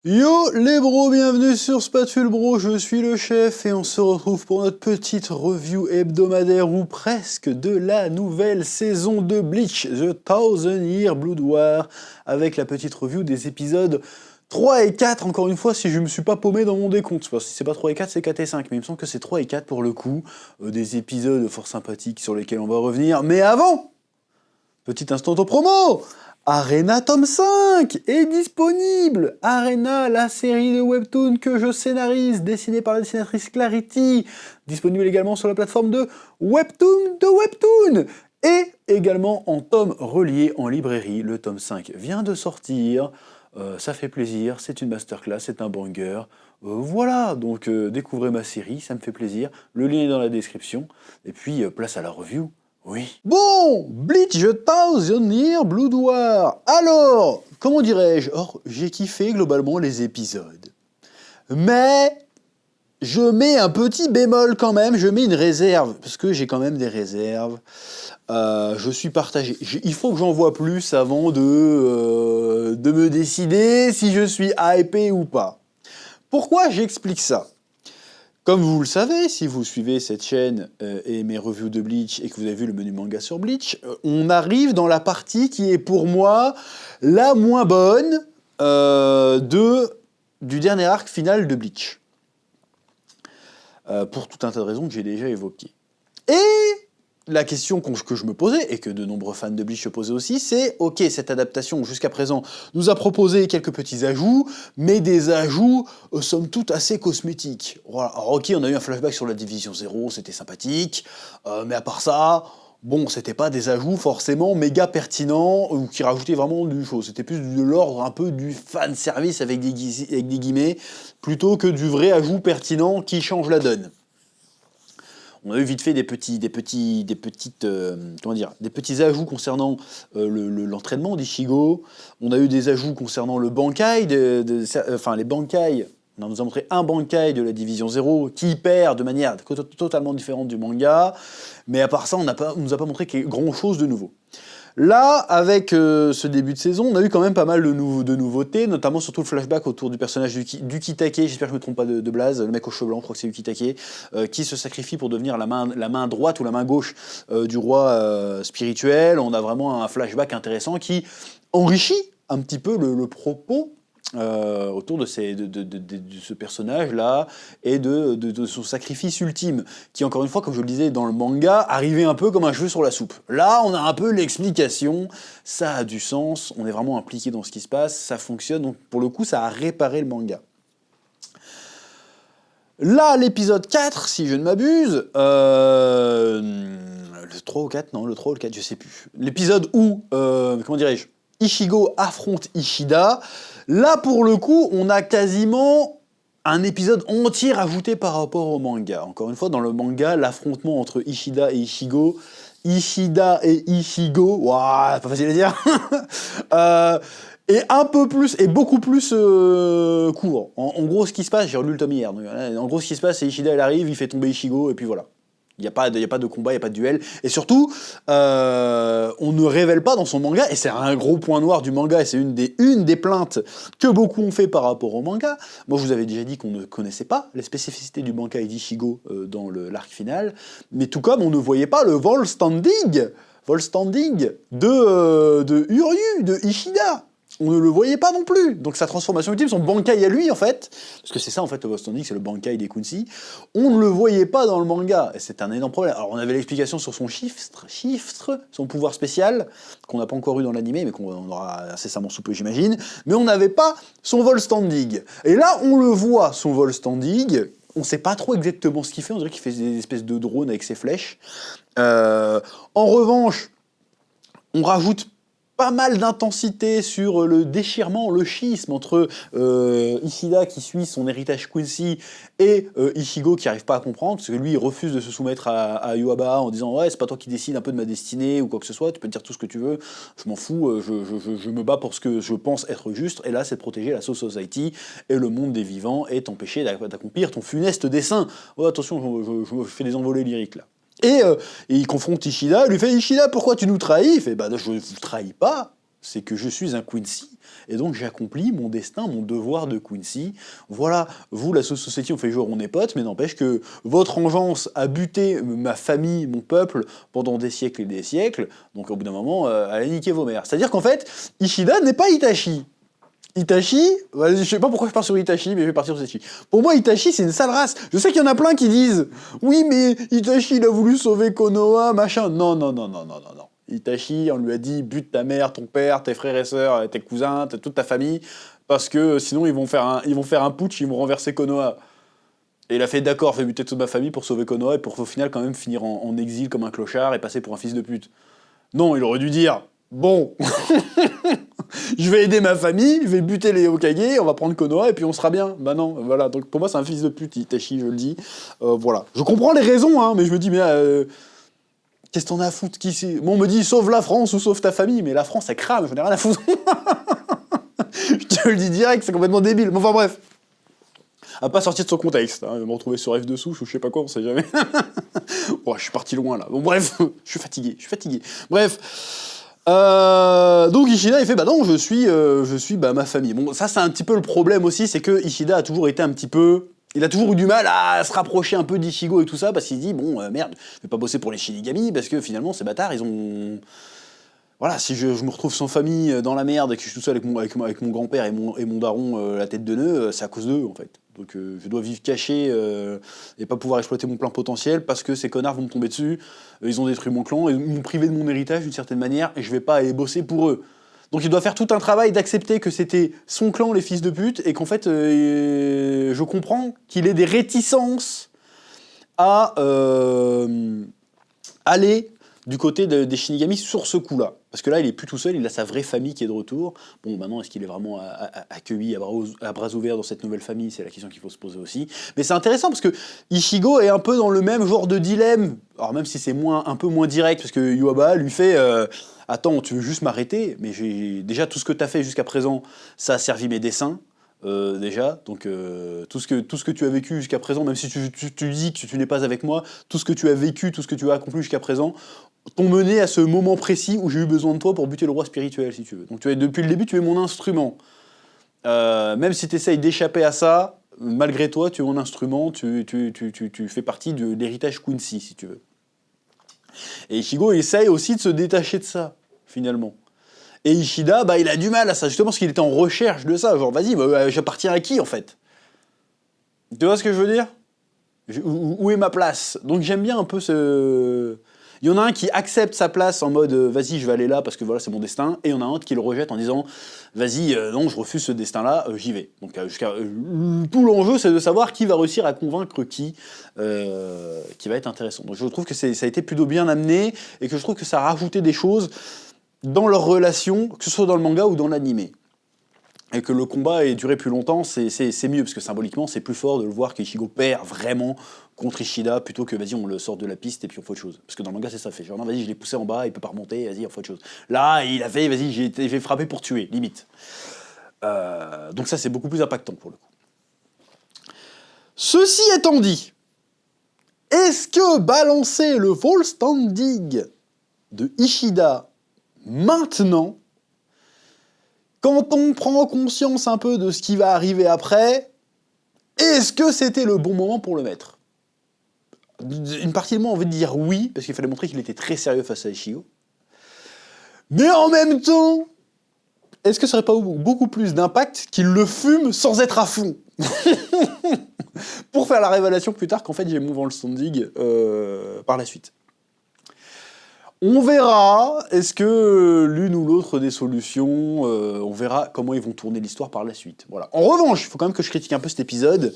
Yo les bros, bienvenue sur Spatule Bro, je suis le chef et on se retrouve pour notre petite review hebdomadaire ou presque de la nouvelle saison de Bleach, The Thousand Year Blood War, avec la petite review des épisodes 3 et 4, encore une fois, si je me suis pas paumé dans mon décompte, parce que si c'est pas 3 et 4, c'est 4 et 5, mais il me semble que c'est 3 et 4 pour le coup, des épisodes fort sympathiques sur lesquels on va revenir, mais avant, petit instant au promo! Arena tome 5 est disponible. Arena, la série de webtoon que je scénarise, dessinée par la dessinatrice Clarity, disponible également sur la plateforme de Webtoon, et également en tome relié en librairie. Le tome 5 vient de sortir, ça fait plaisir, c'est une masterclass, c'est un banger. Voilà, donc découvrez ma série, ça me fait plaisir. Le lien est dans la description, et puis place à la review. Oui. Bon, Bleach The Thousand Year Blood War. Alors, comment dirais-je? Or, j'ai kiffé globalement les épisodes. Mais, je mets un petit bémol quand même, je mets une réserve, parce que j'ai quand même des réserves. Je suis partagé. Il faut que j'en vois plus avant de me décider si je suis hypé ou pas. Pourquoi j'explique ça? Comme vous le savez, si vous suivez cette chaîne et mes reviews de Bleach et que vous avez vu le menu manga sur Bleach, on arrive dans la partie qui est pour moi la moins bonne du dernier arc final de Bleach. Pour tout un tas de raisons que j'ai déjà évoquées. Et la question que je me posais, et que de nombreux fans de Bleach se posaient aussi, c'est « Ok, cette adaptation, jusqu'à présent, nous a proposé quelques petits ajouts, mais des ajouts, somme toute, assez cosmétiques. Voilà. Alors ok, on a eu un flashback sur la Division 0, c'était sympathique, mais à part ça, bon, c'était pas des ajouts forcément méga pertinents, ou qui rajoutaient vraiment du chose. C'était plus de l'ordre un peu du fan service avec des guillemets, plutôt que du vrai ajout pertinent qui change la donne. » On a eu vite fait des petits ajouts concernant l'entraînement d'Ichigo. On a eu des ajouts concernant le Bankai, les Bankai. On nous a montré un Bankai de la Division 0 qui perd de manière totalement différente du manga. Mais à part ça, on nous a pas montré grand chose de nouveau. Là, avec ce début de saison, on a eu quand même pas mal de nouveautés, notamment surtout le flashback autour du personnage du Kitake, j'espère que je me trompe pas de blase, le mec aux cheveux blancs, je crois que c'est Ukitake, qui se sacrifie pour devenir la main droite ou la main gauche du roi spirituel. On a vraiment un flashback intéressant qui enrichit un petit peu le propos autour de ce personnage-là et de son sacrifice ultime, qui, encore une fois, comme je le disais dans le manga, arrivait un peu comme un cheveu sur la soupe. Là, on a un peu l'explication, ça a du sens, on est vraiment impliqué dans ce qui se passe, ça fonctionne, donc pour le coup, ça a réparé le manga. Là, l'épisode 4, si je ne m'abuse, le 3 ou 4, non, le 3 ou le 4, je sais plus. L'épisode où, comment dirais-je, Ichigo affronte Ishida. Là, pour le coup, on a quasiment un épisode entier rajouté par rapport au manga. Encore une fois, dans le manga, l'affrontement entre Ishida et Ichigo, waouh, pas facile à dire, et un peu plus, et beaucoup plus court. En gros, ce qui se passe, j'ai relu le tome hier, donc, en gros, ce qui se passe, c'est Ishida, elle arrive, il fait tomber Ichigo, et puis voilà. Il n'y a pas de combat, il n'y a pas de duel. Et surtout, on ne révèle pas dans son manga, et c'est un gros point noir du manga, et c'est une des plaintes que beaucoup ont fait par rapport au manga. Moi, je vous avais déjà dit qu'on ne connaissait pas les spécificités du Bankai d'Ichigo dans l'arc final, mais tout comme on ne voyait pas le vol standing de Uryu, de Ishida. On ne le voyait pas non plus. Donc sa transformation ultime, son Bankai à lui, en fait, parce que c'est ça, en fait, le Standing, c'est le Bankai des Quincy, on ne le voyait pas dans le manga. Et c'est un énorme problème. Alors, on avait l'explication sur son chiffre, son pouvoir spécial, qu'on n'a pas encore eu dans l'animé, mais qu'on aura incessamment sous peu, j'imagine. Mais on n'avait pas son vol standing. Et là, on le voit, son vol standing. On sait pas trop exactement ce qu'il fait. On dirait qu'il fait des espèces de drones avec ses flèches. En revanche, on rajoute pas mal d'intensité sur le déchirement, le schisme entre Ishida qui suit son héritage Quincy et Ichigo qui n'arrive pas à comprendre, parce que lui il refuse de se soumettre à Yuaba en disant « Ouais, c'est pas toi qui décide un peu de ma destinée ou quoi que ce soit, tu peux te dire tout ce que tu veux, je m'en fous, je me bats pour ce que je pense être juste, et là c'est de protéger la Soul Society et le monde des vivants et t'empêcher d'accomplir ton funeste dessein. » Ouais, attention, je fais des envolées lyriques là. Et il confronte Ishida, il lui fait « Ishida, pourquoi tu nous trahis ?» Il fait « Bah, je ne vous trahis pas. c'est que je suis un Quincy, et donc j'accomplis mon destin, mon devoir de Quincy. Voilà, vous, la Society, on fait genre on est potes, mais n'empêche que votre engeance a buté ma famille, mon peuple, pendant des siècles et des siècles, donc au bout d'un moment, allez niquer vos mères. C'est-à-dire qu'en fait, Ishida n'est pas Itachi. Itachi, je sais pas pourquoi je pars sur Itachi, mais je vais partir sur Itachi. Pour moi, Itachi, c'est une sale race. Je sais qu'il y en a plein qui disent « Oui, mais Itachi, il a voulu sauver Konoha, machin. » Non, non, non, non, non, non, non. Itachi, on lui a dit « Bute ta mère, ton père, tes frères et sœurs, tes cousins, toute ta famille, parce que sinon ils vont faire un putsch, ils vont renverser Konoha. » Et il a fait « D'accord, fais buter toute ma famille pour sauver Konoha et pour au final quand même finir en exil comme un clochard et passer pour un fils de pute. » Non, il aurait dû dire « Bon, je vais aider ma famille, je vais buter les Hokage, on va prendre Konoha et puis on sera bien. » Bah non, voilà. Donc pour moi, c'est un fils de pute, Itachi, je le dis. Voilà. Je comprends les raisons, hein, mais je me dis, mais qu'est-ce que t'en as à foutre qui c'est. Bon, on me dit, sauve la France ou sauve ta famille, mais la France, ça crame, j'en ai rien à foutre. Je te le dis direct, c'est complètement débile. Mais enfin bref. À pas sortir de son contexte. Hein. Me retrouver sur F de souche ou je sais pas quoi, on sait jamais. Oh, je suis parti loin là. Bon, bref, je suis fatigué. Bref. Donc Ishida il fait bah non je suis ma famille. Bon ça c'est un petit peu le problème aussi, c'est que Ishida a toujours été un petit peu, il a toujours eu du mal à se rapprocher un peu d'Ichigo et tout ça parce qu'il se dit bon merde je vais pas bosser pour les Shinigami parce que finalement ces bâtards ils ont, voilà, si je me retrouve sans famille dans la merde et que je suis tout seul avec mon grand-père et mon daron la tête de nœud, c'est à cause d'eux en fait. Donc je dois vivre caché et pas pouvoir exploiter mon plein potentiel parce que ces connards vont me tomber dessus, ils ont détruit mon clan, ils m'ont privé de mon héritage d'une certaine manière et je vais pas aller bosser pour eux. Donc il doit faire tout un travail d'accepter que c'était son clan les fils de pute et qu'en fait je comprends qu'il ait des réticences à aller du côté des Shinigami sur ce coup-là. Parce que là, il est plus tout seul, il a sa vraie famille qui est de retour. Bon, maintenant, est-ce qu'il est vraiment accueilli à bras ouverts dans cette nouvelle famille? C'est la question qu'il faut se poser aussi. Mais c'est intéressant parce que Ichigo est un peu dans le même genre de dilemme. Alors même si c'est un peu moins direct, parce que Yuaba lui fait attends, tu veux juste m'arrêter? Mais déjà, tout ce que tu as fait jusqu'à présent, ça a servi mes dessins. Déjà, donc tout ce que tu as vécu jusqu'à présent, même si tu dis que tu n'es pas avec moi, tout ce que tu as vécu, tout ce que tu as accompli jusqu'à présent, t'ont mené à ce moment précis où j'ai eu besoin de toi pour buter le roi spirituel, si tu veux. Donc depuis le début, tu es mon instrument. Même si tu essayes d'échapper à ça, malgré toi, tu es mon instrument, tu fais partie de l'héritage Quincy, si tu veux. Et Ichigo essaye aussi de se détacher de ça, finalement. Et Ishida, il a du mal à ça, justement parce qu'il était en recherche de ça. Genre, vas-y, j'appartiens à qui, en fait? Tu vois ce que je veux dire? Où est ma place? Donc j'aime bien un peu ce... Il y en a un qui accepte sa place en mode vas-y, je vais aller là parce que voilà, c'est mon destin. Et il y en a un autre qui le rejette en disant vas-y, non, je refuse ce destin-là, j'y vais. Donc tout l'enjeu, c'est de savoir qui va réussir à convaincre qui va être intéressant. Donc je trouve que ça a été plutôt bien amené et que je trouve que ça a rajouté des choses dans leur relation, que ce soit dans le manga ou dans l'animé. Et que le combat ait duré plus longtemps, c'est mieux, parce que symboliquement, c'est plus fort de le voir qu'Ichigo perd vraiment contre Ishida, plutôt que vas-y, on le sort de la piste et puis on fait autre chose. Parce que dans le manga, c'est ça, fait genre non, vas-y, je l'ai poussé en bas, il peut pas remonter, vas-y, on fait autre chose. Là, il a fait, vas-y, j'ai frappé pour tuer, limite. Donc ça, c'est beaucoup plus impactant pour le coup. Ceci étant dit, est-ce que balancer le fall standing de Ishida maintenant, quand on prend conscience un peu de ce qui va arriver après, est-ce que c'était le bon moment pour le mettre? Une partie de moi a envie de dire oui, parce qu'il fallait montrer qu'il était très sérieux face à Ichigo. Mais en même temps, est-ce que ça n'aurait pas eu beaucoup plus d'impact qu'il le fume sans être à fond? Pour faire la révélation plus tard qu'en fait j'ai mouvant le standing par la suite. On verra, est-ce que l'une ou l'autre des solutions, on verra comment ils vont tourner l'histoire par la suite. Voilà. En revanche, il faut quand même que je critique un peu cet épisode.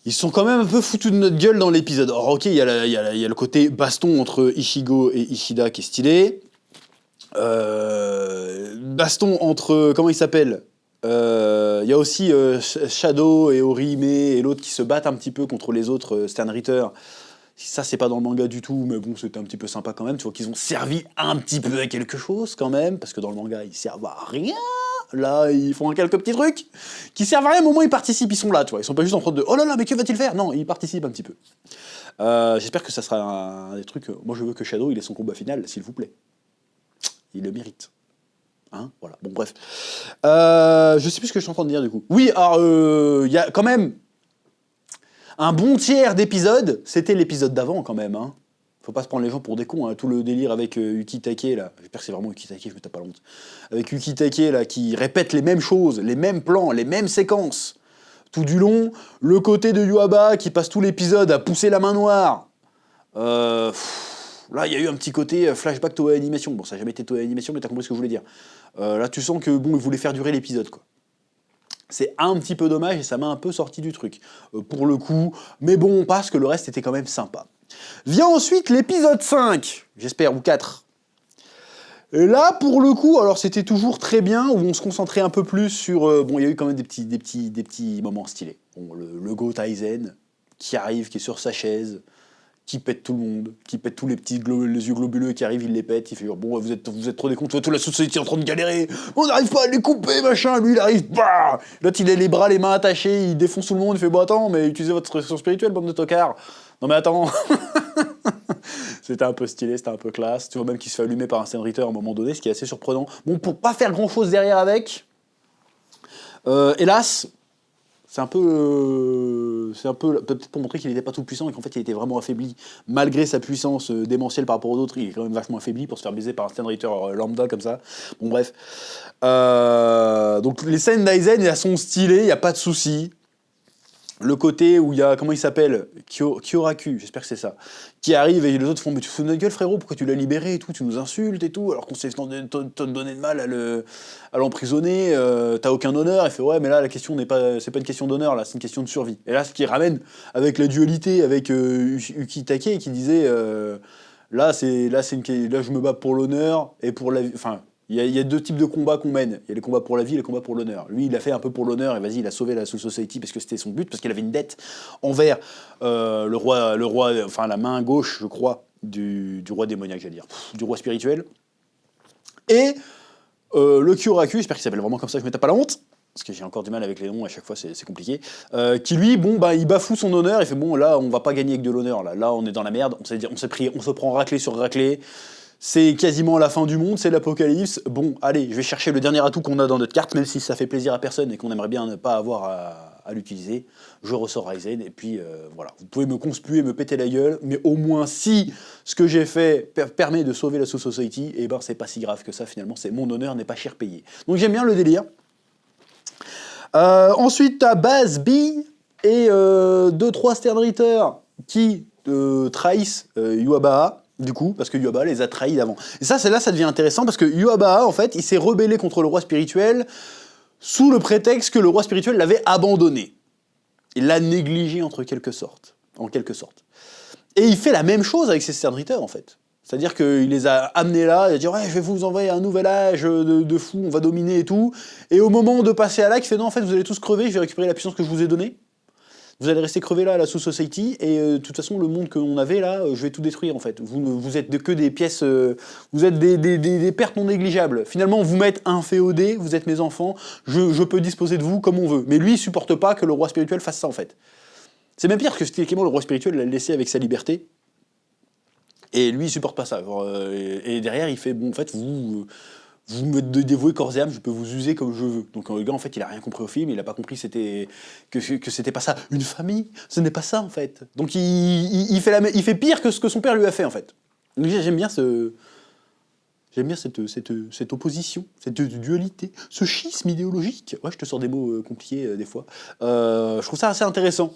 Ils sont quand même un peu foutus de notre gueule dans l'épisode. Alors ok, il y a le côté baston entre Ichigo et Ishida qui est stylé. Baston entre... Comment il s'appelle ? Il y a aussi Shadow et Orihime et l'autre qui se battent un petit peu contre les autres Stern Ritter. Ça, c'est pas dans le manga du tout, mais bon, c'était un petit peu sympa quand même. Tu vois qu'ils ont servi un petit peu à quelque chose quand même, parce que dans le manga, ils servent à rien. Là, ils font quelques petits trucs qui servent à rien, mais au moins ils participent, ils sont là, tu vois. Ils sont pas juste en train de « Oh là là, mais que va-t-il faire ?» Non, ils participent un petit peu. J'espère que ça sera un des trucs... Moi, je veux que Shadow, il ait son combat final, s'il vous plaît. Il le mérite. Hein, voilà, bon bref. Je sais plus ce que je suis en train de dire du coup. Oui, alors il y a quand même un bon tiers d'épisodes, c'était l'épisode d'avant quand même. Hein. Faut pas se prendre les gens pour des cons, hein. Tout le délire avec Yuki Take là, j'espère que c'est vraiment Yuki Take, je me tape pas la honte. Avec Yuki Take là, qui répète les mêmes choses, les mêmes plans, les mêmes séquences. Tout du long, le côté de Yuaba qui passe tout l'épisode à pousser la main noire. Là, il y a eu un petit côté flashback Toei Animation. Bon, ça n'a jamais été Toei Animation, mais t'as compris ce que je voulais dire. Là, tu sens que bon, ils voulaient faire durer l'épisode, quoi. C'est un petit peu dommage et ça m'a un peu sorti du truc, pour le coup. Mais bon, parce que le reste était quand même sympa. Vient ensuite l'épisode 5, j'espère, ou 4. Et là, pour le coup, alors c'était toujours très bien, où on se concentrait un peu plus sur... bon, il y a eu quand même des petits moments stylés. Bon, le Go Taizen, qui arrive, qui est sur sa chaise, qui pète tout le monde, qui pète tous les petits les yeux globuleux qui arrivent, il les pète, il fait bon, vous êtes trop des cons, toute la société est en train de galérer, on n'arrive pas à les couper, machin, lui il arrive, bah l'autre il a les bras, les mains attachés, il défonce tout le monde, il fait bon attends, mais utilisez votre expression spirituelle, bande de tocards. Non mais attends. C'était un peu stylé, c'était un peu classe, tu vois même qu'il se fait allumer par un scénariteur à un moment donné, ce qui est assez surprenant. Bon, pour pas faire grand chose derrière avec, hélas, c'est un peu peut-être pour montrer qu'il n'était pas tout puissant et qu'en fait il était vraiment affaibli malgré sa puissance démentielle par rapport aux autres. Il est quand même vachement affaibli pour se faire baiser par un scénariteur lambda comme ça. Bon bref, donc les scènes d'Aizen elles sont stylées, il y a pas de souci. Le côté où il y a, comment il s'appelle, Kyoraku, j'espère que c'est ça, qui arrive et les autres font mais tu te fous de notre gueule frérot, pourquoi tu l'as libéré et tout, tu nous insultes et tout, alors qu'on s'est donné de mal à l'emprisonner, t'as aucun honneur. Il fait ouais mais là la question c'est pas une question d'honneur là, c'est une question de survie. Et là ce qui ramène avec la dualité avec Yuki Take qui disait là je me bats pour l'honneur et pour la vie, enfin. Il y a deux types de combats qu'on mène. Il y a les combats pour la vie et les combats pour l'honneur. Lui, il a fait un peu pour l'honneur et vas-y, il a sauvé la Soul Society parce que c'était son but, parce qu'il avait une dette envers le roi, enfin la main gauche, je crois, du roi démoniaque, j'allais dire, du roi spirituel. Et le Kyoraku, j'espère qu'il s'appelle vraiment comme ça, je me tape pas la honte, parce que j'ai encore du mal avec les noms, à chaque fois c'est compliqué, qui lui, bon, bah, il bafoue son honneur, il fait bon, là, on va pas gagner avec de l'honneur, là, on est dans la merde, on se prend raclée sur raclée. C'est quasiment la fin du monde, c'est l'apocalypse. Bon, allez, je vais chercher le dernier atout qu'on a dans notre carte, même si ça fait plaisir à personne et qu'on aimerait bien ne pas avoir à l'utiliser. Je ressors Aizen, et puis voilà. Vous pouvez me conspuer, me péter la gueule, mais au moins si ce que j'ai fait permet de sauver la Soul Society, et ben c'est pas si grave que ça finalement, c'est mon honneur n'est pas cher payé. Donc j'aime bien le délire. Ensuite, t'as Baz B et 2-3 Sternritter qui trahissent Yuaba. Du coup, parce que Yuaba les a trahis d'avant. Et ça, là, ça devient intéressant, parce que Yuaba, en fait, il s'est rebellé contre le roi spirituel sous le prétexte que le roi spirituel l'avait abandonné. Il l'a négligé en quelque sorte. Et il fait la même chose avec ses serviteurs, en fait. C'est-à-dire qu'il les a amenés là, il a dit « Ouais, je vais vous envoyer un nouvel âge de fou, on va dominer et tout. » Et au moment de passer à l'acte, il fait « Non, en fait, vous allez tous crever, je vais récupérer la puissance que je vous ai donnée. Vous allez rester crever là à la Soul Society, et de toute façon, le monde qu'on avait là, je vais tout détruire en fait. Vous êtes que des pièces, vous êtes des pertes non négligeables. Finalement, vous m'êtes inféodés, vous êtes mes enfants, je peux disposer de vous comme on veut. » Mais lui, il supporte pas que le roi spirituel fasse ça en fait. C'est même pire que techniquement, le roi spirituel l'a laissé avec sa liberté. Et lui, il supporte pas ça. Et derrière, il fait, bon, en fait, vous me dévouez corps et âme, je peux vous user comme je veux. Donc le gars, en fait, il a rien compris au film, il a pas compris que c'était pas ça. Une famille, ce n'est pas ça, en fait. Donc il fait pire que ce que son père lui a fait, en fait. Donc j'aime bien cette opposition, cette dualité, ce schisme idéologique. Ouais, je te sors des mots compliqués des fois. Je trouve ça assez intéressant.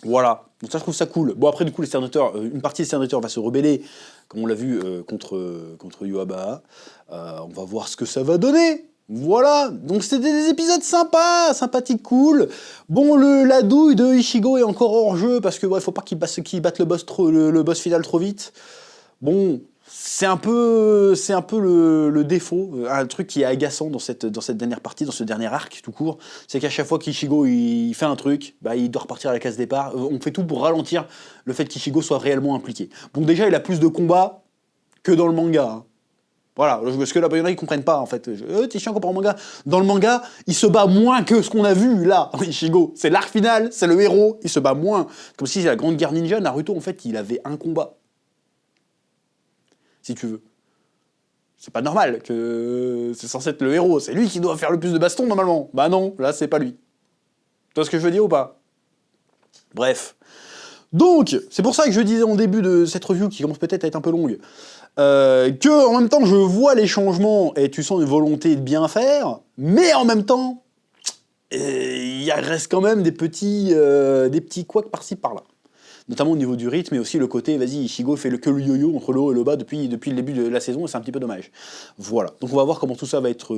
Voilà, donc ça je trouve ça cool. Bon après du coup les Sternritter, une partie des Sternritter va se rebeller, comme on l'a vu contre Yuaba. On va voir ce que ça va donner. Voilà, donc c'était des épisodes sympas, sympathiques, cool. Bon, la douille de Ichigo est encore hors jeu parce que faut pas qu'il batte le boss final trop vite. Bon, c'est un peu le défaut, un truc qui est agaçant dans cette dernière partie, dans ce dernier arc tout court, c'est qu'à chaque fois qu'Ichigo il fait un truc, bah il doit repartir à la case départ. On fait tout pour ralentir le fait qu'Ichigo soit réellement impliqué. Bon déjà il a plus de combats que dans le manga. Hein. Voilà, parce que là, il y en a qui comprennent pas en fait. T'es chiant comprend le manga. Dans le manga, il se bat moins que ce qu'on a vu là, Ichigo. C'est l'arc final, c'est le héros, il se bat moins. Comme si la grande guerre ninja, Naruto en fait, il avait un combat. Si tu veux. C'est pas normal que c'est censé être le héros, c'est lui qui doit faire le plus de baston normalement. Bah non, là c'est pas lui. Tu vois ce que je veux dire ou pas? Bref. Donc, c'est pour ça que je disais en début de cette review, qui commence peut-être à être un peu longue, que en même temps je vois les changements et tu sens une volonté de bien faire, mais en même temps, il reste quand même des petits couacs par-ci par-là. Notamment au niveau du rythme et aussi le côté, vas-y, Ichigo fait que le yo-yo entre le haut et le bas depuis le début de la saison et c'est un petit peu dommage. Voilà. Donc on va voir comment tout ça va être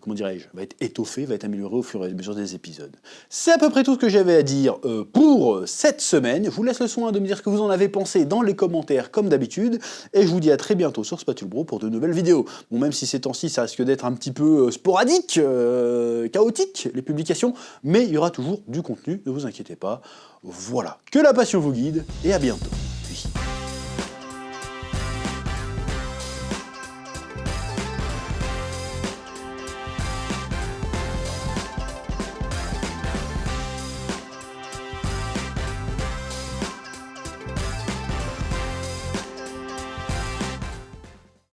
comment dirais-je, va être étoffé, va être amélioré au fur et à mesure des épisodes. C'est à peu près tout ce que j'avais à dire pour cette semaine. Je vous laisse le soin de me dire ce que vous en avez pensé dans les commentaires comme d'habitude et je vous dis à très bientôt sur Spatule Bro pour de nouvelles vidéos. Bon, même si ces temps-ci ça risque d'être un petit peu sporadique, chaotique les publications, mais il y aura toujours du contenu, ne vous inquiétez pas. Voilà, que la passion vous guide, et à bientôt.